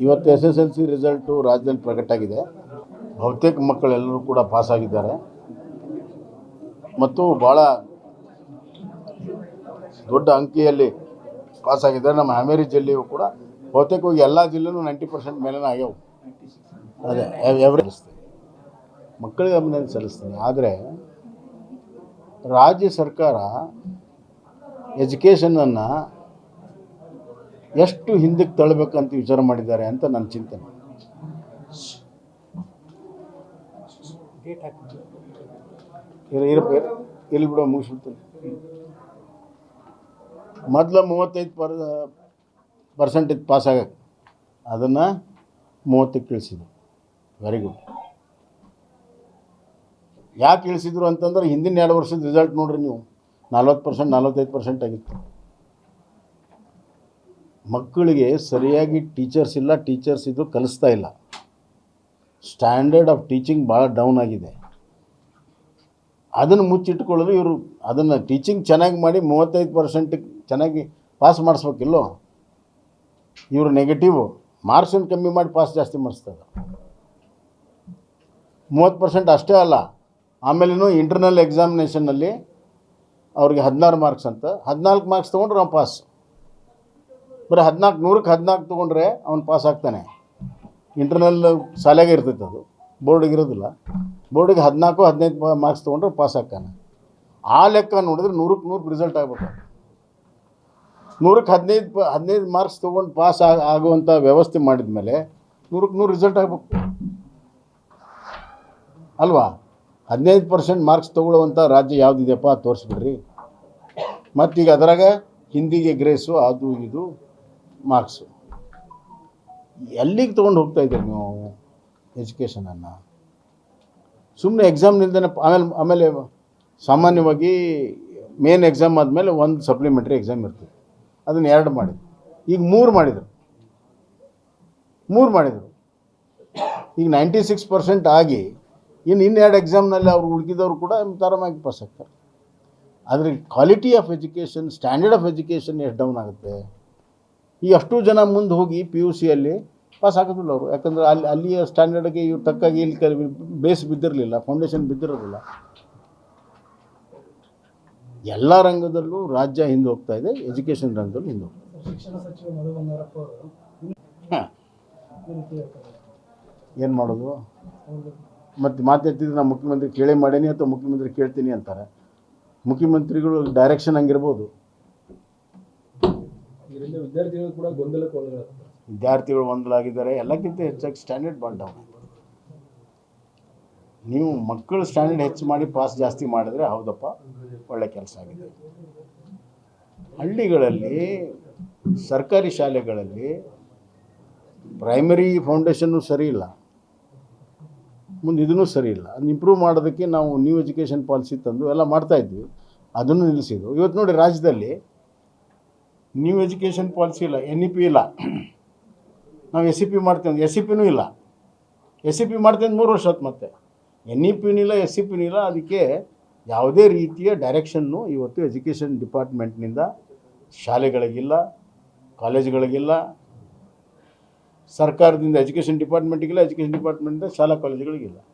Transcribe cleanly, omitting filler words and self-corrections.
ಇವತ್ತು SSLC result ರಾಜ್ಯದಲ್ಲಿ ಪ್ರಕಟ ಆಗಿದೆ. ಬಹುತೇಕ ಮಕ್ಕಳೆಲ್ಲರೂ ಕೂಡ ಪಾಸ್ ಆಗಿದ್ದಾರೆ ಮತ್ತು ಭಾಳ ದೊಡ್ಡ ಅಂಕಿಯಲ್ಲಿ ಪಾಸ್ ಆಗಿದ್ದಾರೆ. ನಮ್ಮ ಹಾವೇರಿ ಜಿಲ್ಲೆಯು ಕೂಡ ಬಹುತೇಕವಾಗಿ ಎಲ್ಲ ಜಿಲ್ಲೆನೂ 90% ಮೇಲೇ ಆಗ್ಯಾವ. ಅದೇ ಎವರೇಜ್ ಮಕ್ಕಳಿಗೆ ಅಭಿನಂದನೆ ಸಲ್ಲಿಸ್ತೀನಿ. ಆದರೆ ರಾಜ್ಯ ಸರ್ಕಾರ ಎಜುಕೇಷನನ್ನು ಎಷ್ಟು ಹಿಂದಕ್ಕೆ ತಳ್ಳಬೇಕಂತ ವಿಚಾರ ಮಾಡಿದ್ದಾರೆ ಅಂತ ನನ್ನ ಚಿಂತನೆ. ಇಲ್ಲಿ ಬಿಡೋ ಮುಗಿಸ್ಬಿಡ್ತೀನಿ. ಮೊದಲು 35% ಇತ್ತು ಪಾಸ್ ಆಗಕ್ಕೆ, ಅದನ್ನು 30ಕ್ಕೆ ಇಳಿಸಿದ್ರು. Very good. ಯಾಕೆ ಇಳಿಸಿದ್ರು ಅಂತಂದ್ರೆ ಹಿಂದಿನ 2 ವರ್ಷದ ರಿಸಲ್ಟ್ ನೋಡ್ರಿ ನೀವು, 40% 45% ಆಗಿತ್ತು. ಮಕ್ಕಳಿಗೆ ಸರಿಯಾಗಿ ಟೀಚರ್ಸ್ ಇಲ್ಲ, ಟೀಚರ್ಸ್ ಇದು ಕಲಿಸ್ತಾ ಇಲ್ಲ. ಸ್ಟ್ಯಾಂಡರ್ಡ್ ಆಫ್ ಟೀಚಿಂಗ್ ಭಾಳ ಡೌನ್ ಆಗಿದೆ. ಅದನ್ನು ಮುಚ್ಚಿಟ್ಕೊಳ್ಳೋದು ಇವರು. ಅದನ್ನು ಟೀಚಿಂಗ್ ಚೆನ್ನಾಗಿ ಮಾಡಿ 35% ಚೆನ್ನಾಗಿ ಪಾಸ್ ಮಾಡಿಸ್ಬೇಕಿಲ್ಲೋ. ಇವರು ನೆಗೆಟಿವ್ ಮಾರ್ಕ್ಸನ್ನು ಕಮ್ಮಿ ಮಾಡಿ ಪಾಸ್ ಜಾಸ್ತಿ ಮಾಡಿಸ್ತಾರೆ. 30% ಅಷ್ಟೇ ಅಲ್ಲ, ಆಮೇಲೆ ಇಂಟರ್ನಲ್ ಎಕ್ಸಾಮಿನೇಷನ್ನಲ್ಲಿ ಅವ್ರಿಗೆ 16 ಮಾರ್ಕ್ಸ್ ಅಂತ, 14 ಮಾರ್ಕ್ಸ್ ತೊಗೊಂಡ್ರೆ ನಾವು ಪಾಸ್. ಬರೀ 100ಕ್ಕೆ 14 ತೊಗೊಂಡ್ರೆ ಅವ್ನು ಪಾಸ್ ಆಗ್ತಾನೆ. ಇಂಟರ್ನಲ್ ಶಾಲೆಗೆ ಇರ್ತೈತೆ, ಅದು ಬೋರ್ಡಿಗೆ ಇರೋದಿಲ್ಲ. ಬೋರ್ಡಿಗೆ 14 15 ಮಾರ್ಕ್ಸ್ ತೊಗೊಂಡ್ರೆ ಪಾಸ್ ಆಗ್ತಾನೆ. ಆ ಲೆಕ್ಕ ನೋಡಿದ್ರೆ 100ಕ್ಕೆ 100 ರಿಸಲ್ಟ್ ಆಗ್ಬೇಕು. 100ಕ್ಕೆ 15 ಮಾರ್ಕ್ಸ್ ತೊಗೊಂಡು ಪಾಸ್ ಆಗುವಂಥ ವ್ಯವಸ್ಥೆ ಮಾಡಿದ ಮೇಲೆ 100ಕ್ಕೆ 100 ರಿಸಲ್ಟ್ ಆಗಬೇಕು ಅಲ್ವಾ? 15% ಮಾರ್ಕ್ಸ್ ತೊಗೊಳ್ಳುವಂಥ ರಾಜ್ಯ ಯಾವುದಿದೆಯಪ್ಪ ತೋರಿಸ್ಬಿಡ್ರಿ. ಮತ್ತೀಗ ಅದರಾಗ ಹಿಂದಿಗೆ ಗ್ರೇಸು ಅದು ಇದು ಮಾರ್ಕ್ಸು. ಎಲ್ಲಿಗೆ ತೊಗೊಂಡು ಹೋಗ್ತಾ ಇದ್ದೀರಿ ನೀವು ಎಜುಕೇಷನನ್ನು? ಸುಮ್ಮನೆ ಎಕ್ಸಾಮ್ ನಿಲ್ದೇ ಆಮೇಲೆ ಸಾಮಾನ್ಯವಾಗಿ ಮೇನ್ ಎಕ್ಸಾಮ್ ಆದಮೇಲೆ ಒಂದು ಸಪ್ಲಿಮೆಂಟ್ರಿ ಎಕ್ಸಾಮ್ ಇರ್ತದೆ. ಅದನ್ನು 2 ಮಾಡಿದ್ರು, ಈಗ 3 ಮಾಡಿದರು. ಈಗ 96% ಆಗಿ ಇನ್ನು 2 ಎಕ್ಸಾಮ್ನಲ್ಲಿ ಅವ್ರು ಉಳಿದಿದ್ದವರು ಕೂಡ ಆರಾಮಾಗಿ ಪಾಸ್ ಆಗ್ತಾರೆ. ಆದರೆ quality of education, standard of education ಎಷ್ಟು ಡೌನ್ ಆಗುತ್ತೆ. ಈ ಅಷ್ಟು ಜನ ಮುಂದೆ ಹೋಗಿ PUCಯಲ್ಲಿ ಪಾಸ್ ಆಗೋದಿಲ್ಲ ಅವರು. ಯಾಕಂದರೆ ಅಲ್ಲಿಯ ಸ್ಟ್ಯಾಂಡರ್ಡ್ಗೆ ಇವ್ರು ತಕ್ಕಾಗಿ ಇಲ್ಲಿ ಬೇಸ್ ಬಿದ್ದಿರಲಿಲ್ಲ, ಫೌಂಡೇಶನ್ ಬಿದ್ದಿರೋದಿಲ್ಲ. ಎಲ್ಲ ರಂಗದಲ್ಲೂ ರಾಜ್ಯ ಹಿಂದೆ ಹೋಗ್ತಾ ಇದೆ, ಎಜುಕೇಷನ್ ರಂಗದಲ್ಲೂ ಹಿಂದೆ ಹೋಗ್ತಾ ಇದೆ. ಶಿಕ್ಷಣ ಸಚಿವ ಮಧು ಬಂಗಾರಪ್ಪ ಏನು ಮಾಡೋದು? ಮತ್ತು ಮಾತೆತ್ತಿದ್ರೆ ನಾನು ಮುಖ್ಯಮಂತ್ರಿ ಕೇಳೇ ಮಾಡೀನಿ ಅಥವಾ ಮುಖ್ಯಮಂತ್ರಿ ಕೇಳ್ತೀನಿ ಅಂತಾರೆ. ಮುಖ್ಯಮಂತ್ರಿಗಳು ಡೈರೆಕ್ಷನ್ ಹಂಗಿರ್ಬೋದು. ವಿದ್ಯಾರ್ಥಿಗಳು ಕೂಡ ವಿದ್ಯಾರ್ಥಿಗಳು ಗೊಂದಲಾಗಿದ್ದಾರೆ. ಎಲ್ಲಕ್ಕಿಂತ ಹೆಚ್ಚಾಗಿ ಸ್ಟ್ಯಾಂಡರ್ಡ್ ಭಾಳ ಡೌನ್ ಆಗಿದೆ. ನೀವು ಮಕ್ಕಳು ಸ್ಟ್ಯಾಂಡರ್ಡ್ ಹೆಚ್ಚು ಮಾಡಿ ಪಾಸ್ ಜಾಸ್ತಿ ಮಾಡಿದ್ರೆ ಹೌದಪ್ಪ, ಒಳ್ಳೆ ಕೆಲಸ ಆಗಿದೆ. ಹಳ್ಳಿಗಳಲ್ಲಿ ಸರ್ಕಾರಿ ಶಾಲೆಗಳಲ್ಲಿ ಪ್ರೈಮರಿ ಫೌಂಡೇಶನ್ನು ಸರಿ ಇಲ್ಲ, ಮುಂದೆ ಇದೂ ಸರಿ ಇಲ್ಲ. ಅದನ್ನ ಇಂಪ್ರೂವ್ ಮಾಡೋದಕ್ಕೆ ನಾವು ನ್ಯೂ ಎಜುಕೇಷನ್ ಪಾಲಿಸಿ ತಂದು ಎಲ್ಲ ಮಾಡ್ತಾಯಿದ್ವಿ, ಅದನ್ನು ನಿಲ್ಲಿಸಿದ್ರು. ಇವತ್ತು ನೋಡಿ ರಾಜ್ಯದಲ್ಲಿ ನ್ಯೂ ಎಜುಕೇಷನ್ ಪಾಲಿಸಿ ಇಲ್ಲ, NEP ಇಲ್ಲ. ನಾವು SEP ಮಾಡ್ತೇವೆ, SEPನೂ ಇಲ್ಲ. SEP ಮಾಡ್ತೇವೆ 3 ವರ್ಷ ಆಯ್ತು. ಮತ್ತೆ NEPನೂ ಇಲ್ಲ, SEPನೂ ಇಲ್ಲ. ಅದಕ್ಕೆ ಯಾವುದೇ ರೀತಿಯ ಡೈರೆಕ್ಷನ್ನು ಇವತ್ತು ಎಜುಕೇಷನ್ ಡಿಪಾರ್ಟ್ಮೆಂಟ್ನಿಂದ ಶಾಲೆಗಳಿಗಿಲ್ಲ, ಕಾಲೇಜುಗಳಿಗಿಲ್ಲ. ಸರ್ಕಾರದಿಂದ ಎಜುಕೇಷನ್ ಡಿಪಾರ್ಟ್ಮೆಂಟಿಗಿಲ್ಲ, ಎಜುಕೇಷನ್ ಡಿಪಾರ್ಟ್ಮೆಂಟಿಂದ ಶಾಲಾ ಕಾಲೇಜುಗಳಿಗಿಲ್ಲ.